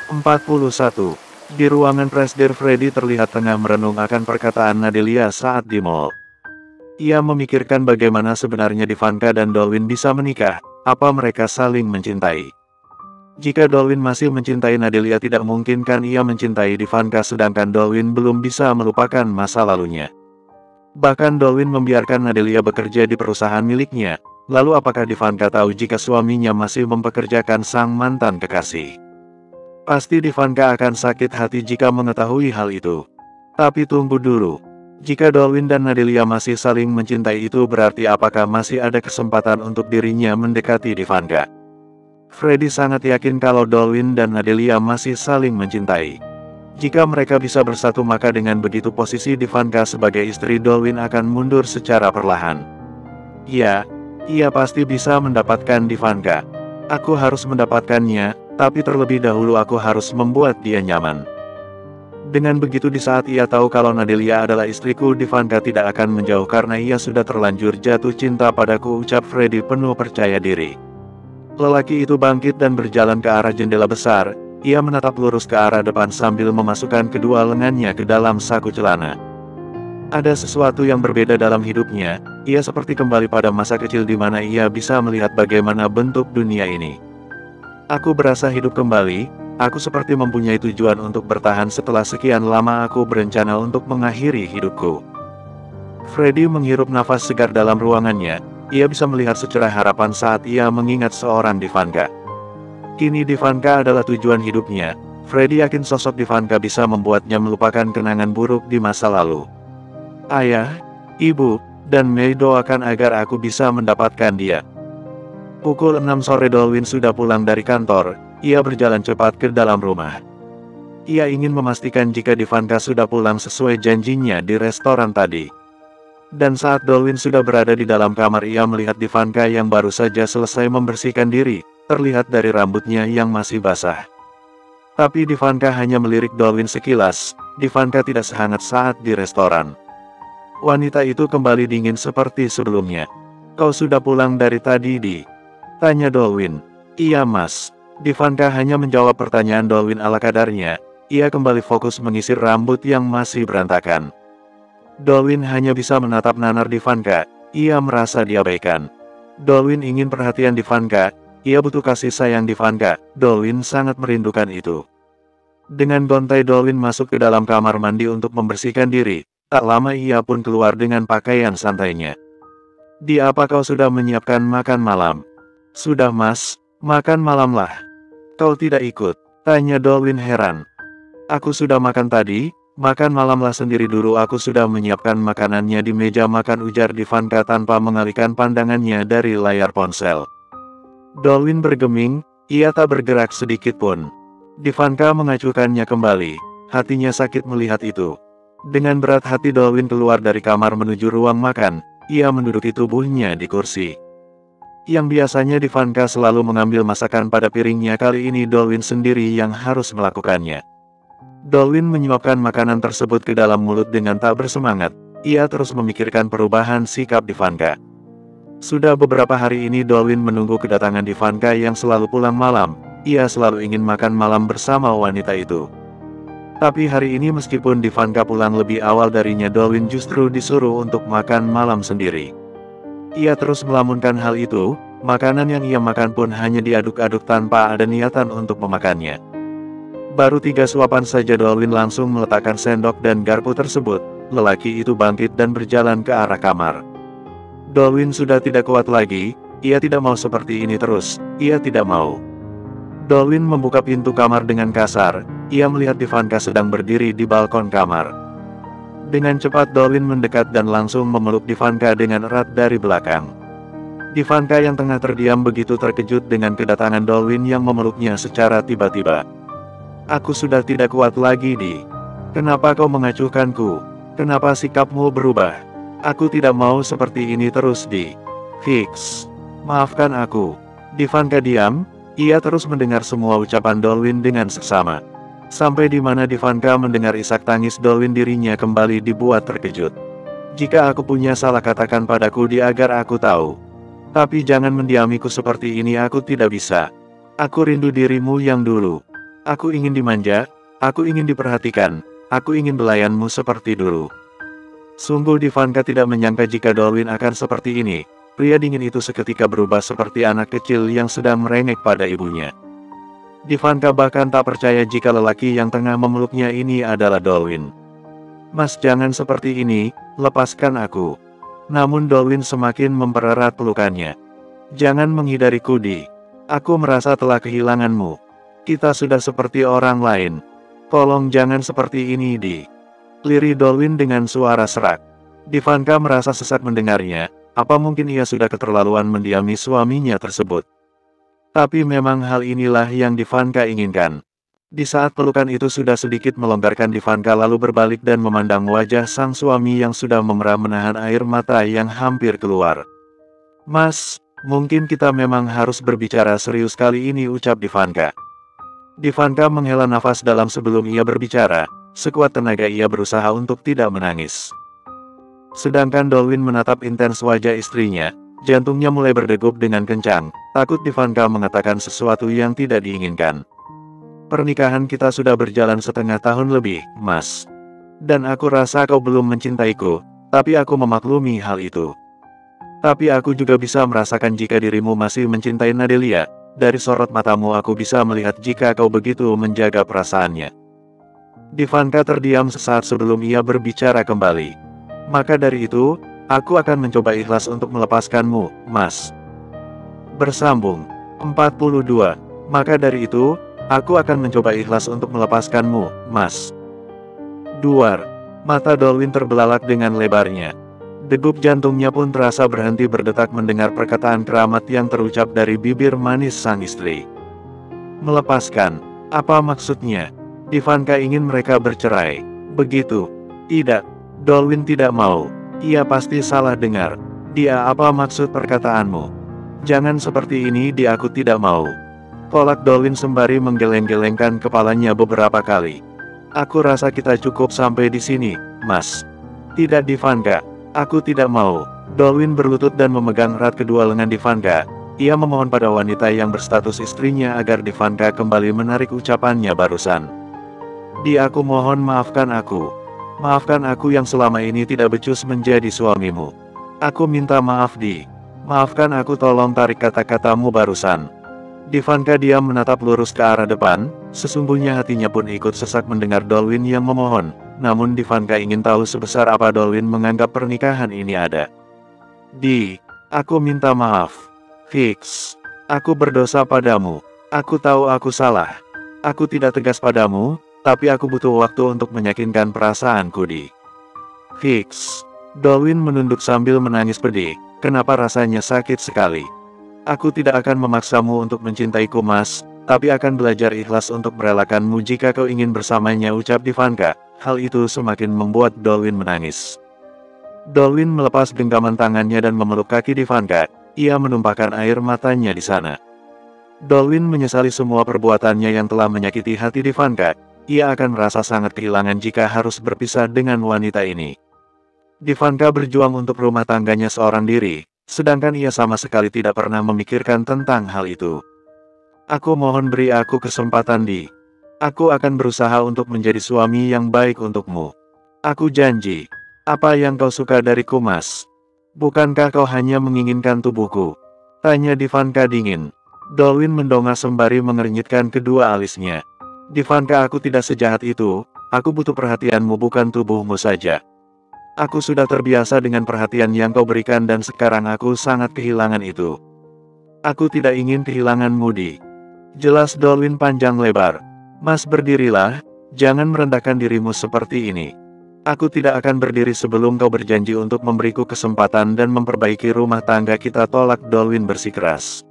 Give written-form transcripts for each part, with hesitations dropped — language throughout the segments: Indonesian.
41. Di ruangan Presdir, Freddy terlihat tengah merenung akan perkataan Nadelia saat di mall. Ia memikirkan bagaimana sebenarnya Ivanka dan Dolwin bisa menikah, apa mereka saling mencintai. Jika Dolwin masih mencintai Nadelia, tidak mungkin kan ia mencintai Ivanka sedangkan Dolwin belum bisa melupakan masa lalunya. Bahkan Dolwin membiarkan Nadelia bekerja di perusahaan miliknya, lalu apakah Ivanka tahu jika suaminya masih mempekerjakan sang mantan kekasih? Pasti Ivanka akan sakit hati jika mengetahui hal itu. Tapi tunggu dulu. Jika Dolwin dan Nadelia masih saling mencintai, itu berarti apakah masih ada kesempatan untuk dirinya mendekati Ivanka? Freddy sangat yakin kalau Dolwin dan Nadelia masih saling mencintai. Jika mereka bisa bersatu, maka dengan begitu posisi Ivanka sebagai istri Dolwin akan mundur secara perlahan. Ya, ia pasti bisa mendapatkan Ivanka. Aku harus mendapatkannya, tapi terlebih dahulu aku harus membuat dia nyaman. Dengan begitu, di saat ia tahu kalau Nadelia adalah istriku, Ivanka tidak akan menjauh karena ia sudah terlanjur jatuh cinta padaku, ucap Freddy penuh percaya diri. Lelaki itu bangkit dan berjalan ke arah jendela besar. Ia menatap lurus ke arah depan sambil memasukkan kedua lengannya ke dalam saku celana. Ada sesuatu yang berbeda dalam hidupnya. Ia seperti kembali pada masa kecil di mana ia bisa melihat bagaimana bentuk dunia ini. Aku berasa hidup kembali. Aku seperti mempunyai tujuan untuk bertahan setelah sekian lama aku berencana untuk mengakhiri hidupku. Freddy menghirup nafas segar dalam ruangannya. Ia bisa melihat secerah harapan saat ia mengingat seorang Ivanka. Kini Ivanka adalah tujuan hidupnya. Freddy yakin sosok Ivanka bisa membuatnya melupakan kenangan buruk di masa lalu. Ayah, Ibu, dan Mei doakan agar aku bisa mendapatkan dia. Pukul 6 sore Dolwin sudah pulang dari kantor. Ia berjalan cepat ke dalam rumah. Ia ingin memastikan jika Ivanka sudah pulang sesuai janjinya di restoran tadi. Dan saat Dolwin sudah berada di dalam kamar, ia melihat Ivanka yang baru saja selesai membersihkan diri, terlihat dari rambutnya yang masih basah. Tapi Ivanka hanya melirik Dolwin sekilas. Ivanka tidak sehangat saat di restoran. Wanita itu kembali dingin seperti sebelumnya. Kau sudah pulang dari tadi, Di? Tanya Dolwin. Iya, Mas. Ivanka hanya menjawab pertanyaan Dolwin ala kadarnya. Ia kembali fokus mengisir rambut yang masih berantakan. Dolwin hanya bisa menatap nanar Ivanka. Ia merasa diabaikan. Dolwin ingin perhatian Ivanka. Ia butuh kasih sayang Ivanka. Dolwin sangat merindukan itu. Dengan gontai Dolwin masuk ke dalam kamar mandi untuk membersihkan diri. Tak lama ia pun keluar dengan pakaian santainya. Di, apa kau sudah menyiapkan makan malam? Sudah, Mas. Makan malamlah. Kau tidak ikut? Tanya Dolwin heran. Aku sudah makan tadi. Makan malamlah sendiri dulu, aku sudah menyiapkan makanannya di meja makan, ujar Ivanka tanpa mengalihkan pandangannya dari layar ponsel. Dolwin bergeming. Ia tak bergerak sedikit pun. Ivanka mengacuhkannya kembali. Hatinya sakit melihat itu. Dengan berat hati Dolwin keluar dari kamar menuju ruang makan. Ia menduduki tubuhnya di kursi. Yang biasanya Ivanka selalu mengambil masakan pada piringnya, kali ini Dolwin sendiri yang harus melakukannya. Dolwin menyuapkan makanan tersebut ke dalam mulut dengan tak bersemangat. Ia terus memikirkan perubahan sikap Ivanka. Sudah beberapa hari ini Dolwin menunggu kedatangan Ivanka yang selalu pulang malam. Ia selalu ingin makan malam bersama wanita itu. Tapi hari ini meskipun Ivanka pulang lebih awal darinya, Dolwin justru disuruh untuk makan malam sendiri. Ia terus melamunkan hal itu. Makanan yang ia makan pun hanya diaduk-aduk tanpa ada niatan untuk memakannya. Baru 3 suapan saja Dolwin langsung meletakkan sendok dan garpu tersebut. Lelaki itu bangkit dan berjalan ke arah kamar. Dolwin sudah tidak kuat lagi. Ia tidak mau seperti ini terus. Ia tidak mau. Dolwin membuka pintu kamar dengan kasar. Ia melihat Ivanka sedang berdiri di balkon kamar. Dengan cepat Dolwin mendekat dan langsung memeluk Ivanka dengan erat dari belakang. Ivanka yang tengah terdiam begitu terkejut dengan kedatangan Dolwin yang memeluknya secara tiba-tiba. Aku sudah tidak kuat lagi, Di. Kenapa kau mengacuhkanku? Kenapa sikapmu berubah? Aku tidak mau seperti ini terus, Di. Fix. Maafkan aku. Ivanka diam. Ia terus mendengar semua ucapan Dolwin dengan seksama. Sampai di mana Ivanka mendengar isak tangis Dolwin, dirinya kembali dibuat terkejut. Jika aku punya salah, katakan padaku, Di, agar aku tahu. Tapi jangan mendiamiku seperti ini, aku tidak bisa. Aku rindu dirimu yang dulu. Aku ingin dimanja, aku ingin diperhatikan, aku ingin belayanmu seperti dulu. Sungguh Ivanka tidak menyangka jika Dolwin akan seperti ini. Pria dingin itu seketika berubah seperti anak kecil yang sedang merengek pada ibunya. Ivanka bahkan tak percaya jika lelaki yang tengah memeluknya ini adalah Dolwin. Mas, jangan seperti ini, lepaskan aku. Namun Dolwin semakin mempererat pelukannya. Jangan menghindariku, Di. Aku merasa telah kehilanganmu. Kita sudah seperti orang lain. Tolong jangan seperti ini, Di. Lirih Dolwin dengan suara serak. Ivanka merasa sesat mendengarnya. Apa mungkin ia sudah keterlaluan mendiami suaminya tersebut? Tapi memang hal inilah yang Ivanka inginkan. Di saat pelukan itu sudah sedikit melonggarkan, Ivanka lalu berbalik dan memandang wajah sang suami yang sudah memerah menahan air mata yang hampir keluar. Mas, mungkin kita memang harus berbicara serius kali ini, ucap Ivanka. Ivanka menghela nafas dalam sebelum ia berbicara. Sekuat tenaga ia berusaha untuk tidak menangis. Sedangkan Dolwin menatap intens wajah istrinya. Jantungnya mulai berdegup dengan kencang. Takut Ivanka mengatakan sesuatu yang tidak diinginkan. Pernikahan kita sudah berjalan setengah tahun lebih, Mas. Dan aku rasa kau belum mencintaiku, tapi aku memaklumi hal itu. Tapi aku juga bisa merasakan jika dirimu masih mencintai Nadelia. Dari sorot matamu aku bisa melihat jika kau begitu menjaga perasaannya. Ivanka terdiam sesaat sebelum ia berbicara kembali. Maka dari itu, aku akan mencoba ikhlas untuk melepaskanmu, Mas. Bersambung 42. Maka dari itu, aku akan mencoba ikhlas untuk melepaskanmu, Mas. Duar. Mata Dolwin terbelalak dengan lebarnya. Degup jantungnya pun terasa berhenti berdetak mendengar perkataan keramat yang terucap dari bibir manis sang istri. Melepaskan? Apa maksudnya? Ivanka ingin mereka bercerai. Begitu? Tidak. Dolwin tidak mau. Ia pasti salah dengar. Dia, apa maksud perkataanmu? Jangan seperti ini, Di, aku tidak mau. Tolak Dolwin sembari menggeleng-gelengkan kepalanya beberapa kali. Aku rasa kita cukup sampai di sini, Mas. Tidak, Ivanka. Aku tidak mau. Dolwin berlutut dan memegang erat kedua lengan Ivanka. Ia memohon pada wanita yang berstatus istrinya agar Ivanka kembali menarik ucapannya barusan. Di, aku mohon maafkan aku. Maafkan aku yang selama ini tidak becus menjadi suamimu. Aku minta maaf, Di. Maafkan aku, tolong tarik kata-katamu barusan. Ivanka diam menatap lurus ke arah depan. Sesungguhnya hatinya pun ikut sesak mendengar Dolwin yang memohon. Namun Ivanka ingin tahu sebesar apa Dolwin menganggap pernikahan ini ada. Di, aku minta maaf. Fix. Aku berdosa padamu. Aku tahu aku salah. Aku tidak tegas padamu, tapi aku butuh waktu untuk meyakinkan perasaanku, Di. Fix. Dolwin menunduk sambil menangis pedih. Kenapa rasanya sakit sekali? Aku tidak akan memaksamu untuk mencintaiku, Mas, tapi akan belajar ikhlas untuk merelakanmu jika kau ingin bersamanya, ucap Ivanka. Hal itu semakin membuat Dolwin menangis. Dolwin melepas genggaman tangannya dan memeluk kaki Ivanka. Ia menumpahkan air matanya di sana. Dolwin menyesali semua perbuatannya yang telah menyakiti hati Ivanka. Ia akan merasa sangat kehilangan jika harus berpisah dengan wanita ini. Ivanka berjuang untuk rumah tangganya seorang diri, sedangkan ia sama sekali tidak pernah memikirkan tentang hal itu. Aku mohon beri aku kesempatan, Di. Aku akan berusaha untuk menjadi suami yang baik untukmu. Aku janji. Apa yang kau suka dariku, Mas? Bukankah kau hanya menginginkan tubuhku? Tanya Ivanka dingin. Dolwin mendongak sembari mengernyitkan kedua alisnya. Ivanka, aku tidak sejahat itu. Aku butuh perhatianmu, bukan tubuhmu saja. Aku sudah terbiasa dengan perhatian yang kau berikan dan sekarang aku sangat kehilangan itu. Aku tidak ingin kehilanganmu, Di. Jelas Dolwin panjang lebar. Mas, berdirilah, jangan merendahkan dirimu seperti ini. Aku tidak akan berdiri sebelum kau berjanji untuk memberiku kesempatan dan memperbaiki rumah tangga kita, tolak Dolwin bersikeras.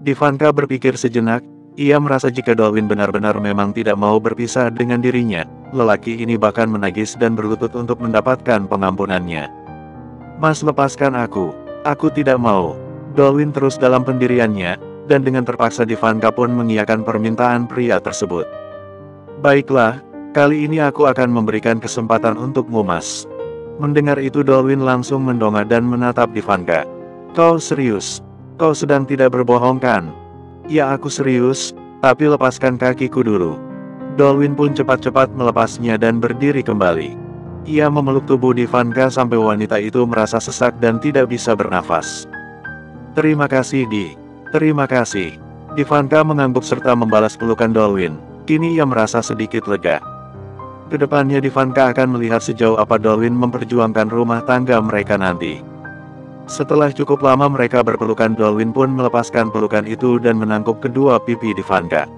Ivanka berpikir sejenak, ia merasa jika Dolwin benar-benar memang tidak mau berpisah dengan dirinya, lelaki ini bahkan menangis dan berlutut untuk mendapatkan pengampunannya. Mas, lepaskan aku tidak mau. Dolwin terus dalam pendiriannya, dan dengan terpaksa Ivanka pun mengiyakan permintaan pria tersebut. Baiklah, kali ini aku akan memberikan kesempatan untukmu, Mas. Mendengar itu Dolwin langsung mendongak dan menatap Ivanka. Kau serius? Kau sedang tidak berbohong kan? Ya, aku serius. Tapi lepaskan kakiku dulu. Dolwin pun cepat-cepat melepasnya dan berdiri kembali. Ia memeluk tubuh Ivanka sampai wanita itu merasa sesak dan tidak bisa bernafas. Terima kasih, Di. Terima kasih. Ivanka mengangguk serta membalas pelukan Dolwin. Kini ia merasa sedikit lega. Kedepannya Ivanka akan melihat sejauh apa Dolwin memperjuangkan rumah tangga mereka nanti. Setelah cukup lama mereka berpelukan, Dolwin pun melepaskan pelukan itu dan menangkup kedua pipi Ivanka.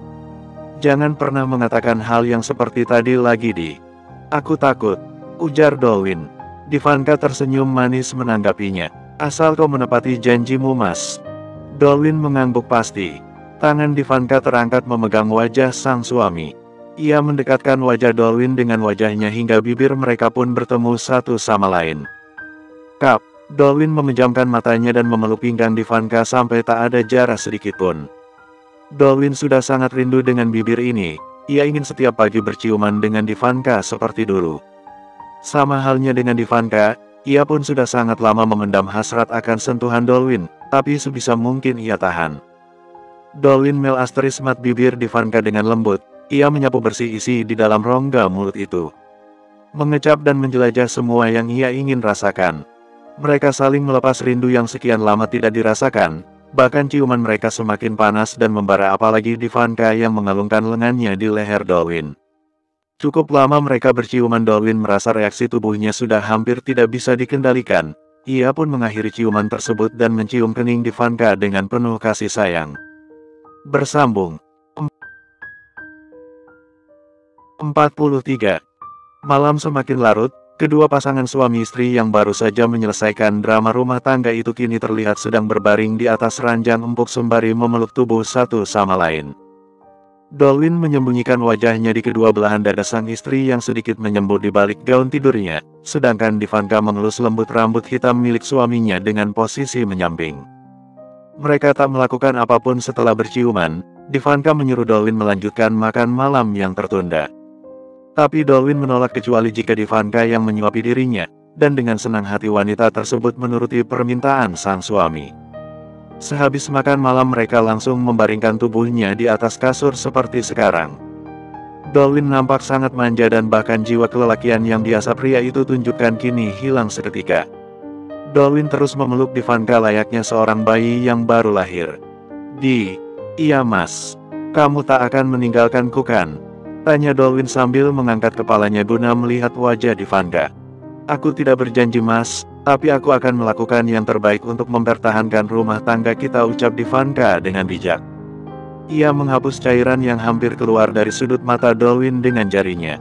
Jangan pernah mengatakan hal yang seperti tadi lagi, Di. Aku takut, ujar Dolwin. Ivanka tersenyum manis menanggapinya. Asal kau menepati janjimu, Mas. Dolwin mengangguk pasti. Tangan Ivanka terangkat memegang wajah sang suami. Ia mendekatkan wajah Dolwin dengan wajahnya hingga bibir mereka pun bertemu satu sama lain. Kap. Dolwin memejamkan matanya dan memeluk pinggang Ivanka sampai tak ada jarak sedikit pun. Dolwin sudah sangat rindu dengan bibir ini. Ia ingin setiap pagi berciuman dengan Ivanka seperti dulu. Sama halnya dengan Ivanka, ia pun sudah sangat lama memendam hasrat akan sentuhan Dolwin, tapi sebisa mungkin ia tahan. Dolwin melasterimat bibir Ivanka dengan lembut. Ia menyapu bersih isi di dalam rongga mulut itu. Mengecap dan menjelajah semua yang ia ingin rasakan. Mereka saling melepas rindu yang sekian lama tidak dirasakan, bahkan ciuman mereka semakin panas dan membara, apalagi Ivanka yang mengalungkan lengannya di leher Dolwin. Cukup lama mereka berciuman, Dolwin merasa reaksi tubuhnya sudah hampir tidak bisa dikendalikan. Ia pun mengakhiri ciuman tersebut dan mencium kening Ivanka dengan penuh kasih sayang. Bersambung. 43. Malam semakin larut. Kedua pasangan suami istri yang baru saja menyelesaikan drama rumah tangga itu kini terlihat sedang berbaring di atas ranjang empuk sembari memeluk tubuh satu sama lain. Dolwin menyembunyikan wajahnya di kedua belahan dada sang istri yang sedikit menyembur di balik gaun tidurnya, sedangkan Ivanka mengelus lembut rambut hitam milik suaminya dengan posisi menyamping. Mereka tak melakukan apapun setelah berciuman. Ivanka menyuruh Dolwin melanjutkan makan malam yang tertunda. Tapi Dolwin menolak kecuali jika Ivanka yang menyuapi dirinya, dan dengan senang hati wanita tersebut menuruti permintaan sang suami. Sehabis makan malam mereka langsung membaringkan tubuhnya di atas kasur seperti sekarang. Dolwin nampak sangat manja dan bahkan jiwa kelelakian yang biasa pria itu tunjukkan kini hilang seketika. Dolwin terus memeluk Ivanka layaknya seorang bayi yang baru lahir. Iya Mas. Kamu tak akan meninggalkanku kan? Tanya Dolwin sambil mengangkat kepalanya guna melihat wajah Ivanka. Aku tidak berjanji Mas, tapi aku akan melakukan yang terbaik untuk mempertahankan rumah tangga kita, ucap Ivanka dengan bijak. Ia menghapus cairan yang hampir keluar dari sudut mata Dolwin dengan jarinya.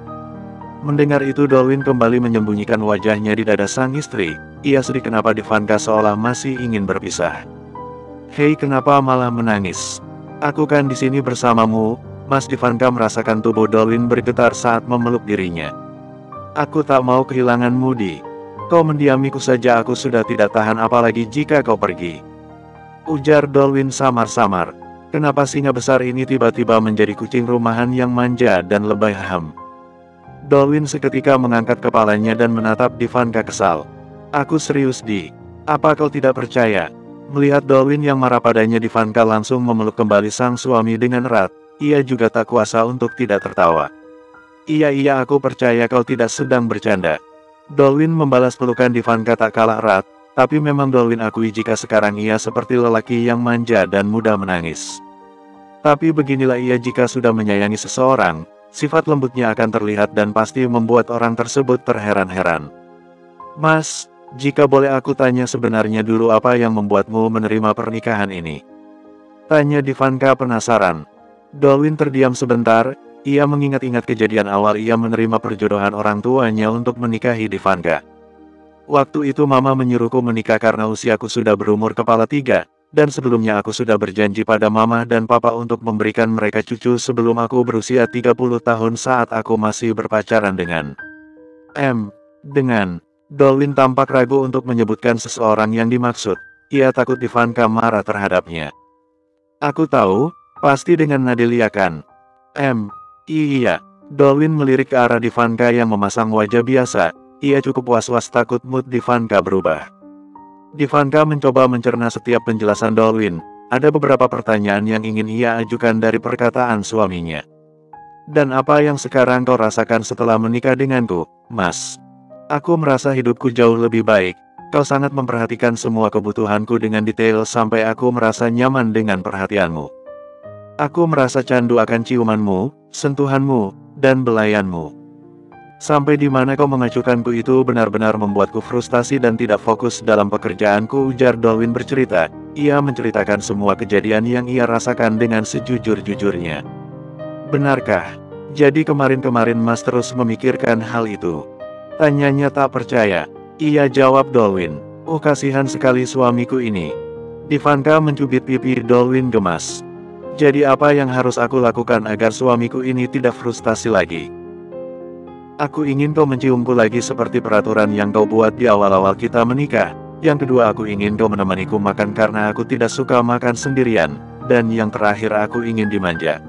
Mendengar itu Dolwin kembali menyembunyikan wajahnya di dada sang istri. Ia sedih kenapa Ivanka seolah masih ingin berpisah. Hei, kenapa malah menangis? Aku kan di sini bersamamu. Mas. Ivanka merasakan tubuh Dolwin bergetar saat memeluk dirinya. Aku tak mau kehilanganmu, Di. Kau mendiamiku saja aku sudah tidak tahan, apalagi jika kau pergi. Ujar Dolwin samar-samar. Kenapa singa besar ini tiba-tiba menjadi kucing rumahan yang manja dan lebay? Dolwin seketika mengangkat kepalanya dan menatap Ivanka kesal. Aku serius, Di. Apa kau tidak percaya? Melihat Dolwin yang marah padanya, Ivanka langsung memeluk kembali sang suami dengan erat. Ia juga tak kuasa untuk tidak tertawa. Iya, aku percaya kau tidak sedang bercanda. Dolwin membalas pelukan Ivanka tak kalah erat, tapi memang Dolwin akui jika sekarang ia seperti lelaki yang manja dan mudah menangis. Tapi beginilah ia jika sudah menyayangi seseorang, sifat lembutnya akan terlihat dan pasti membuat orang tersebut terheran-heran. Mas, jika boleh aku tanya sebenarnya dulu apa yang membuatmu menerima pernikahan ini? Tanya Ivanka penasaran. Dolwin terdiam sebentar, ia mengingat-ingat kejadian awal ia menerima perjodohan orang tuanya untuk menikahi Ivanka. Waktu itu mama menyuruhku menikah karena usiaku sudah berumur kepala 3, dan sebelumnya aku sudah berjanji pada mama dan papa untuk memberikan mereka cucu sebelum aku berusia 30 tahun saat aku masih berpacaran dengan Dolwin tampak ragu untuk menyebutkan seseorang yang dimaksud. Ia takut Ivanka marah terhadapnya. Aku tahu. Pasti dengan Nadelia kan? Iya. Dolwin melirik ke arah Ivanka yang memasang wajah biasa. Ia cukup was-was takut mood Ivanka berubah. Ivanka mencoba mencerna setiap penjelasan Dolwin. ada beberapa pertanyaan yang ingin ia ajukan dari perkataan suaminya. Dan apa yang sekarang kau rasakan setelah menikah denganku, Mas? Aku merasa hidupku jauh lebih baik. Kau sangat memperhatikan semua kebutuhanku dengan detail sampai aku merasa nyaman dengan perhatianmu. Aku merasa candu akan ciumanmu, sentuhanmu, dan belayanmu. Sampai di mana kau mengacuhkanku itu benar-benar membuatku frustasi dan tidak fokus dalam pekerjaanku, ujar Dolwin bercerita. Ia menceritakan semua kejadian yang ia rasakan dengan sejujur-jujurnya. Benarkah? Jadi kemarin-kemarin Mas terus memikirkan hal itu? Tanyanya tak percaya. Iya, jawab Dolwin. Oh, kasihan sekali suamiku ini. Ivanka mencubit pipi Dolwin gemas. Jadi apa yang harus aku lakukan agar suamiku ini tidak frustasi lagi? Aku ingin kau menciumku lagi seperti peraturan yang kau buat di awal-awal kita menikah. Yang kedua, aku ingin kau menemaniku makan karena aku tidak suka makan sendirian. Dan yang terakhir, aku ingin dimanja.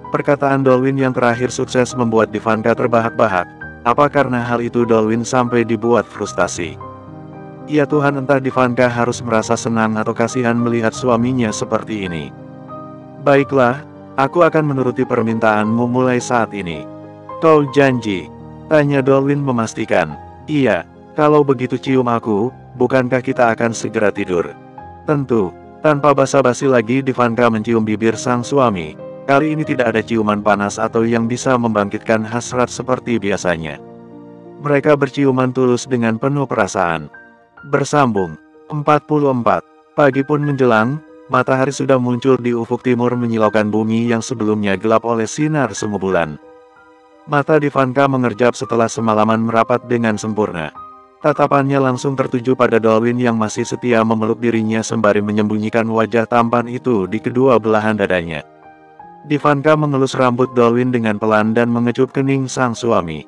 Perkataan Dolwin yang terakhir sukses membuat Ivanka terbahak-bahak. Apa karena hal itu Dolwin sampai dibuat frustasi? Ya Tuhan, entah Ivanka harus merasa senang atau kasihan melihat suaminya seperti ini. Baiklah, aku akan menuruti permintaanmu mulai saat ini. Kau janji? Tanya Dolwin memastikan. Iya, kalau begitu cium aku, bukankah kita akan segera tidur? Tentu. Tanpa basa-basi lagi Ivanka mencium bibir sang suami. Kali ini tidak ada ciuman panas atau yang bisa membangkitkan hasrat seperti biasanya. Mereka berciuman tulus dengan penuh perasaan. Bersambung. 44. Pagi pun menjelang, matahari sudah muncul di ufuk timur menyilaukan bumi yang sebelumnya gelap oleh sinar semu bulan. Mata Ivanka mengerjap setelah semalaman merapat dengan sempurna. Tatapannya langsung tertuju pada Dolwin yang masih setia memeluk dirinya sembari menyembunyikan wajah tampan itu di kedua belahan dadanya. Ivanka mengelus rambut Dolwin dengan pelan dan mengecup kening sang suami.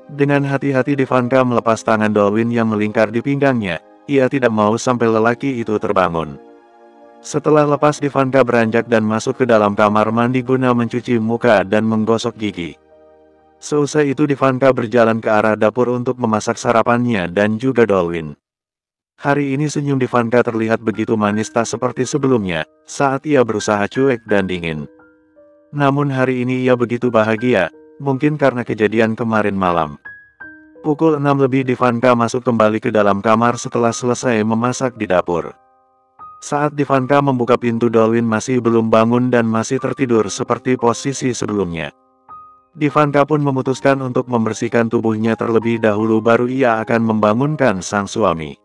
Dengan hati-hati Ivanka melepas tangan Dolwin yang melingkar di pinggangnya. Ia tidak mau sampai lelaki itu terbangun. Setelah lepas Ivanka beranjak dan masuk ke dalam kamar mandi guna mencuci muka dan menggosok gigi. Seusai itu Ivanka berjalan ke arah dapur untuk memasak sarapannya dan juga Dolwin. Hari ini senyum Ivanka terlihat begitu manis tak seperti sebelumnya, saat ia berusaha cuek dan dingin. Namun hari ini ia begitu bahagia, mungkin karena kejadian kemarin malam. Pukul 6 lebih Ivanka masuk kembali ke dalam kamar setelah selesai memasak di dapur. Saat Ivanka membuka pintu Dolwin masih belum bangun dan masih tertidur seperti posisi sebelumnya. Ivanka pun memutuskan untuk membersihkan tubuhnya terlebih dahulu baru ia akan membangunkan sang suami.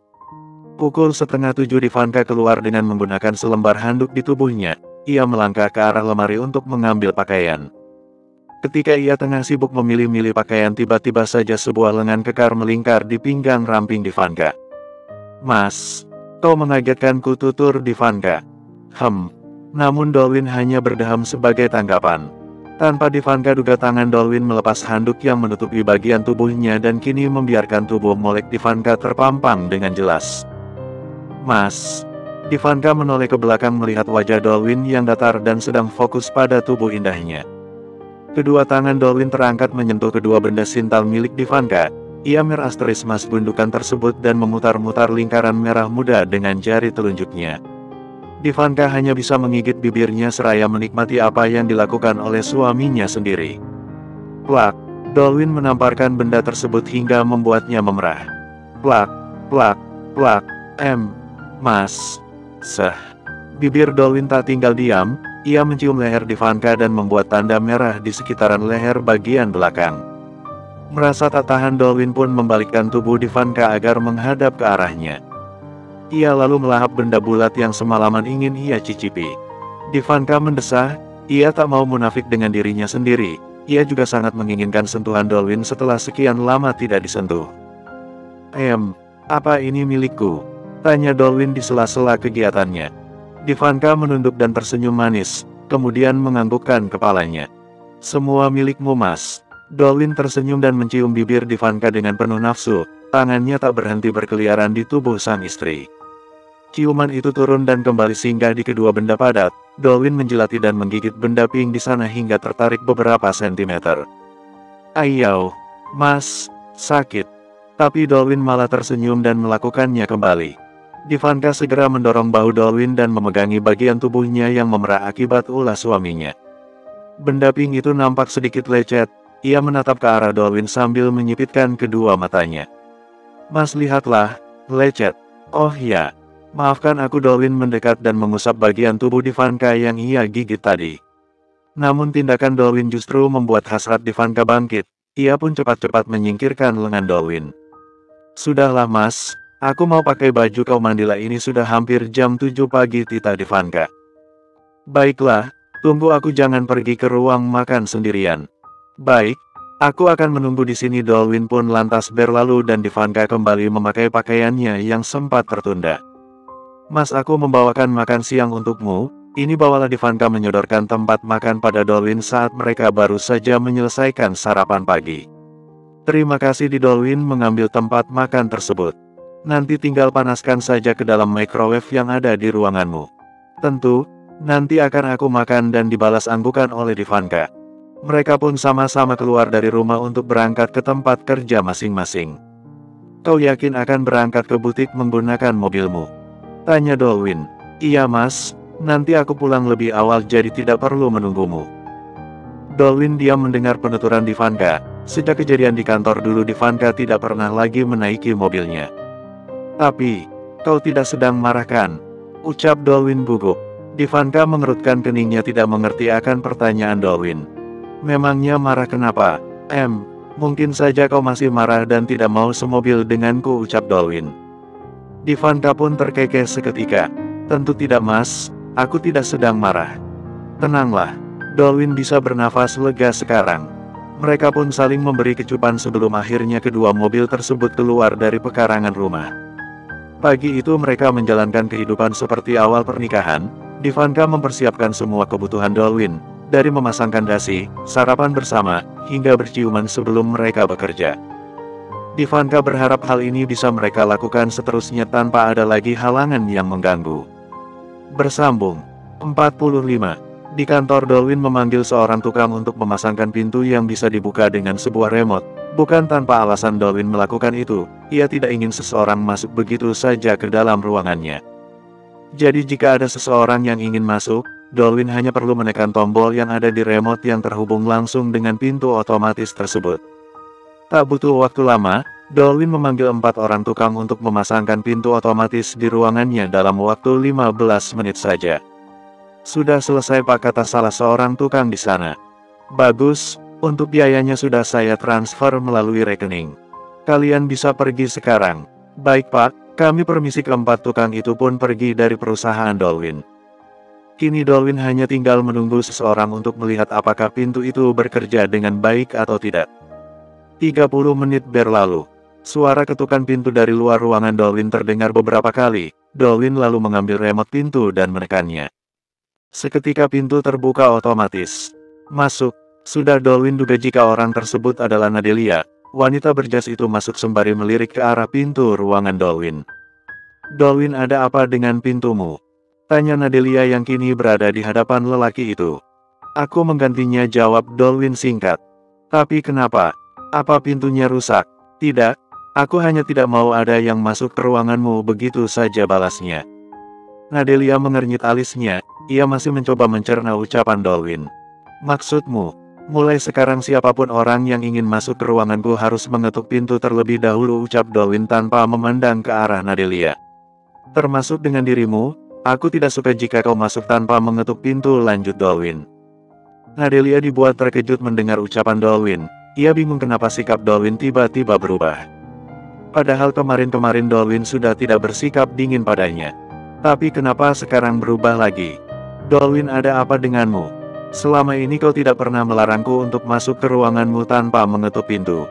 Pukul 6:30 Ivanka keluar dengan menggunakan selembar handuk di tubuhnya. Ia melangkah ke arah lemari untuk mengambil pakaian. Ketika ia tengah sibuk memilih-milih pakaian tiba-tiba saja sebuah lengan kekar melingkar di pinggang ramping Ivanka. Mas, kau mengagetkanku, tutur Ivanka. Namun Dolwin hanya berdeham sebagai tanggapan. Tanpa Ivanka duga tangan Dolwin melepas handuk yang menutupi bagian tubuhnya dan kini membiarkan tubuh molek Ivanka terpampang dengan jelas. Mas. Ivanka menoleh ke belakang melihat wajah Dolwin yang datar dan sedang fokus pada tubuh indahnya. Kedua tangan Dolwin terangkat menyentuh kedua benda sintal milik Ivanka. Ia meras-teris mas gundukan tersebut dan memutar-mutar lingkaran merah muda dengan jari telunjuknya. Ivanka hanya bisa menggigit bibirnya seraya menikmati apa yang dilakukan oleh suaminya sendiri. Plak, Dolwin menamparkan benda tersebut hingga membuatnya memerah. Plak, plak, plak, Mas. Bibir Dolwin tak tinggal diam, ia mencium leher Ivanka dan membuat tanda merah di sekitaran leher bagian belakang. Merasa tak tahan Dolwin pun membalikkan tubuh Ivanka agar menghadap ke arahnya. Ia lalu melahap benda bulat yang semalaman ingin ia cicipi. Ivanka mendesah, ia tak mau munafik dengan dirinya sendiri, ia juga sangat menginginkan sentuhan Dolwin setelah sekian lama tidak disentuh. Apa ini milikku? Tanya Dolwin di sela-sela kegiatannya. Ivanka menunduk dan tersenyum manis, kemudian menganggukkan kepalanya. Semua milikmu, Mas. Dolwin tersenyum dan mencium bibir Ivanka dengan penuh nafsu, tangannya tak berhenti berkeliaran di tubuh sang istri. Ciuman itu turun dan kembali singgah di kedua benda padat. Dolwin menjilati dan menggigit benda pink di sana hingga tertarik beberapa sentimeter. Ayau, Mas, sakit. Tapi Dolwin malah tersenyum dan melakukannya kembali. Divanka segera mendorong bahu Dolwin dan memegangi bagian tubuhnya yang memerah akibat ulah suaminya. Benda pink itu nampak sedikit lecet, ia menatap ke arah Dolwin sambil menyipitkan kedua matanya. Mas lihatlah, lecet. Oh ya, maafkan aku. Dolwin mendekat dan mengusap bagian tubuh Divanka yang ia gigit tadi. Namun tindakan Dolwin justru membuat hasrat Divanka bangkit, ia pun cepat-cepat menyingkirkan lengan Dolwin. Sudahlah mas, aku mau pakai baju kau mandilah, ini sudah hampir jam 7 pagi, tita Divanka. Baiklah, tunggu aku, jangan pergi ke ruang makan sendirian. Baik, aku akan menunggu di sini. Dolwin pun lantas berlalu dan Divanka kembali memakai pakaiannya yang sempat tertunda. Mas, aku membawakan makan siang untukmu, ini bawalah. Divanka menyodorkan tempat makan pada Dolwin saat mereka baru saja menyelesaikan sarapan pagi. Terima kasih. Dolwin mengambil tempat makan tersebut. Nanti tinggal panaskan saja ke dalam microwave yang ada di ruanganmu. Tentu, nanti akan aku makan dan dibalas anggukan oleh Divanka. Mereka pun sama-sama keluar dari rumah untuk berangkat ke tempat kerja masing-masing. Kau yakin akan berangkat ke butik menggunakan mobilmu? Tanya Dolwin. Iya mas, nanti aku pulang lebih awal jadi tidak perlu menunggumu. Dolwin diam mendengar penuturan Divanka. Sejak kejadian di kantor dulu Divanka tidak pernah lagi menaiki mobilnya. Tapi, kau tidak sedang marah kan? Ucap Dolwin gugup. Divanka mengerutkan keningnya tidak mengerti akan pertanyaan Dolwin. Memangnya marah kenapa? Mungkin saja kau masih marah dan tidak mau semobil denganku, ucap Dolwin. Divanka pun terkekeh seketika. Tentu tidak mas, aku tidak sedang marah. Tenanglah, Dolwin bisa bernafas lega sekarang. Mereka pun saling memberi kecupan sebelum akhirnya kedua mobil tersebut keluar dari pekarangan rumah. Pagi itu mereka menjalankan kehidupan seperti awal pernikahan. Divanka mempersiapkan semua kebutuhan Dolwin, dari memasangkan dasi, sarapan bersama, hingga berciuman sebelum mereka bekerja. Divanka berharap hal ini bisa mereka lakukan seterusnya tanpa ada lagi halangan yang mengganggu. Bersambung 45. Di kantor Dolwin memanggil seorang tukang untuk memasangkan pintu yang bisa dibuka dengan sebuah remote. Bukan tanpa alasan Dolwin melakukan itu, ia tidak ingin seseorang masuk begitu saja ke dalam ruangannya. Jadi jika ada seseorang yang ingin masuk, Dolwin hanya perlu menekan tombol yang ada di remote yang terhubung langsung dengan pintu otomatis tersebut. Tak butuh waktu lama, Dolwin memanggil 4 orang tukang untuk memasangkan pintu otomatis di ruangannya dalam waktu 15 menit saja. Sudah selesai pak, kata salah seorang tukang di sana. Bagus, untuk biayanya sudah saya transfer melalui rekening. Kalian bisa pergi sekarang. Baik pak, kami permisi. Keempat tukang itu pun pergi dari perusahaan Dolwin. Kini Dolwin hanya tinggal menunggu seseorang untuk melihat apakah pintu itu bekerja dengan baik atau tidak. 30 menit berlalu. Suara ketukan pintu dari luar ruangan Dolwin terdengar beberapa kali. Dolwin lalu mengambil remote pintu dan menekannya. Seketika pintu terbuka otomatis. Masuk. Sudah Dolwin duga jika orang tersebut adalah Nadelia. Wanita berjas itu masuk sembari melirik ke arah pintu ruangan Dolwin. Dolwin, ada apa dengan pintumu? Tanya Nadelia yang kini berada di hadapan lelaki itu. Aku menggantinya, jawab Dolwin singkat. Tapi kenapa? Apa pintunya rusak? Tidak, aku hanya tidak mau ada yang masuk ke ruanganmu begitu saja, balasnya. Nadelia mengernyit alisnya, ia masih mencoba mencerna ucapan Dolwin. Maksudmu, mulai sekarang siapapun orang yang ingin masuk ke ruanganku harus mengetuk pintu terlebih dahulu, ucap Dolwin tanpa memandang ke arah Nadelia. Termasuk dengan dirimu? Aku tidak suka jika kau masuk tanpa mengetuk pintu, lanjut Dolwin. Nadelia dibuat terkejut mendengar ucapan Dolwin. Ia bingung kenapa sikap Dolwin tiba-tiba berubah. Padahal kemarin-kemarin Dolwin sudah tidak bersikap dingin padanya. Tapi kenapa sekarang berubah lagi? Dolwin, ada apa denganmu? Selama ini kau tidak pernah melarangku untuk masuk ke ruanganmu tanpa mengetuk pintu.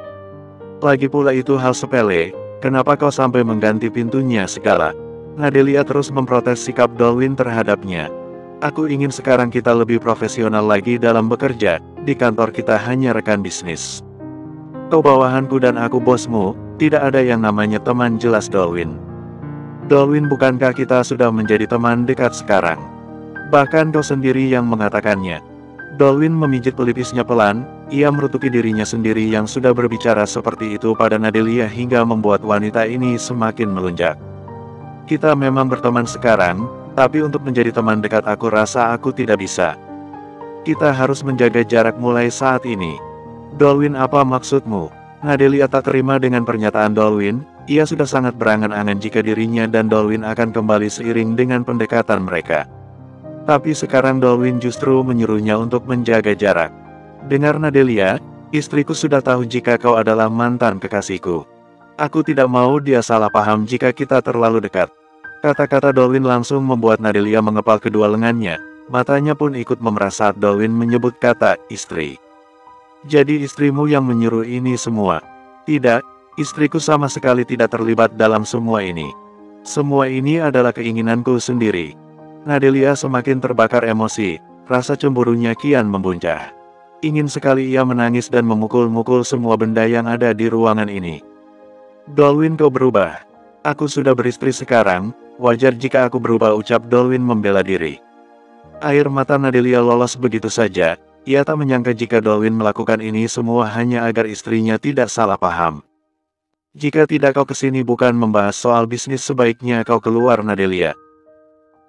Lagi pula itu hal sepele, kenapa kau sampai mengganti pintunya segala? Nadelia terus memprotes sikap Dolwin terhadapnya. Aku ingin sekarang kita lebih profesional lagi dalam bekerja, di kantor kita hanya rekan bisnis. Kau bawahanku dan aku bosmu, tidak ada yang namanya teman, jelas Dolwin. Dolwin, bukankah kita sudah menjadi teman dekat sekarang? Bahkan kau sendiri yang mengatakannya. Dolwin memijit pelipisnya pelan, ia merutuki dirinya sendiri yang sudah berbicara seperti itu pada Nadelia hingga membuat wanita ini semakin melunjak. Kita memang berteman sekarang, tapi untuk menjadi teman dekat aku rasa aku tidak bisa. Kita harus menjaga jarak mulai saat ini. Dolwin, apa maksudmu? Nadelia tak terima dengan pernyataan Dolwin. Ia sudah sangat berangan-angan jika dirinya dan Dolwin akan kembali seiring dengan pendekatan mereka. Tapi sekarang Dolwin justru menyuruhnya untuk menjaga jarak. Dengar Nadelia, istriku sudah tahu jika kau adalah mantan kekasihku. Aku tidak mau dia salah paham jika kita terlalu dekat. Kata-kata Dolwin langsung membuat Nadelia mengepal kedua lengannya. Matanya pun ikut memerah saat Dolwin menyebut kata istri. Jadi istrimu yang menyuruh ini semua? Tidak, istriku sama sekali tidak terlibat dalam semua ini. Semua ini adalah keinginanku sendiri. Nadelia semakin terbakar emosi, rasa cemburunya kian membuncah. Ingin sekali ia menangis dan memukul-mukul semua benda yang ada di ruangan ini. Dolwin, kau berubah. Aku sudah beristri sekarang, wajar jika aku berubah, ucap Dolwin membela diri. Air mata Nadelia lolos begitu saja. Ia tak menyangka jika Dolwin melakukan ini semua hanya agar istrinya tidak salah paham. Jika tidak kau kesini bukan membahas soal bisnis, sebaiknya kau keluar, Nadelia.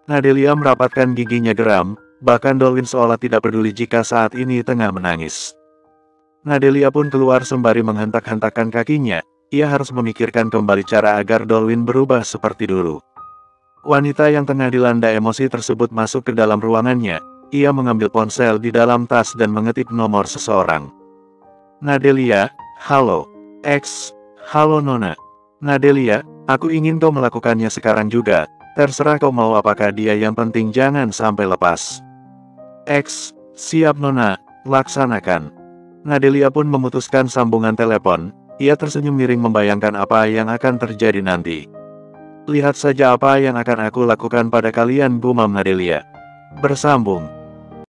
Nadelia merapatkan giginya geram, bahkan Dolwin seolah tidak peduli jika saat ini tengah menangis. Nadelia pun keluar sembari menghentak-hentakkan kakinya. Ia harus memikirkan kembali cara agar Dolwin berubah seperti dulu. Wanita yang tengah dilanda emosi tersebut masuk ke dalam ruangannya. Ia mengambil ponsel di dalam tas dan mengetik nomor seseorang. Nadelia, halo. Halo Nona. Nadelia, aku ingin kau melakukannya sekarang juga. Terserah kau mau apakah dia, yang penting jangan sampai lepas. Siap Nona, laksanakan. Nadelia pun memutuskan sambungan telepon. Ia tersenyum miring membayangkan apa yang akan terjadi nanti. Lihat saja apa yang akan aku lakukan pada kalian, gumam Nadelia. Bersambung.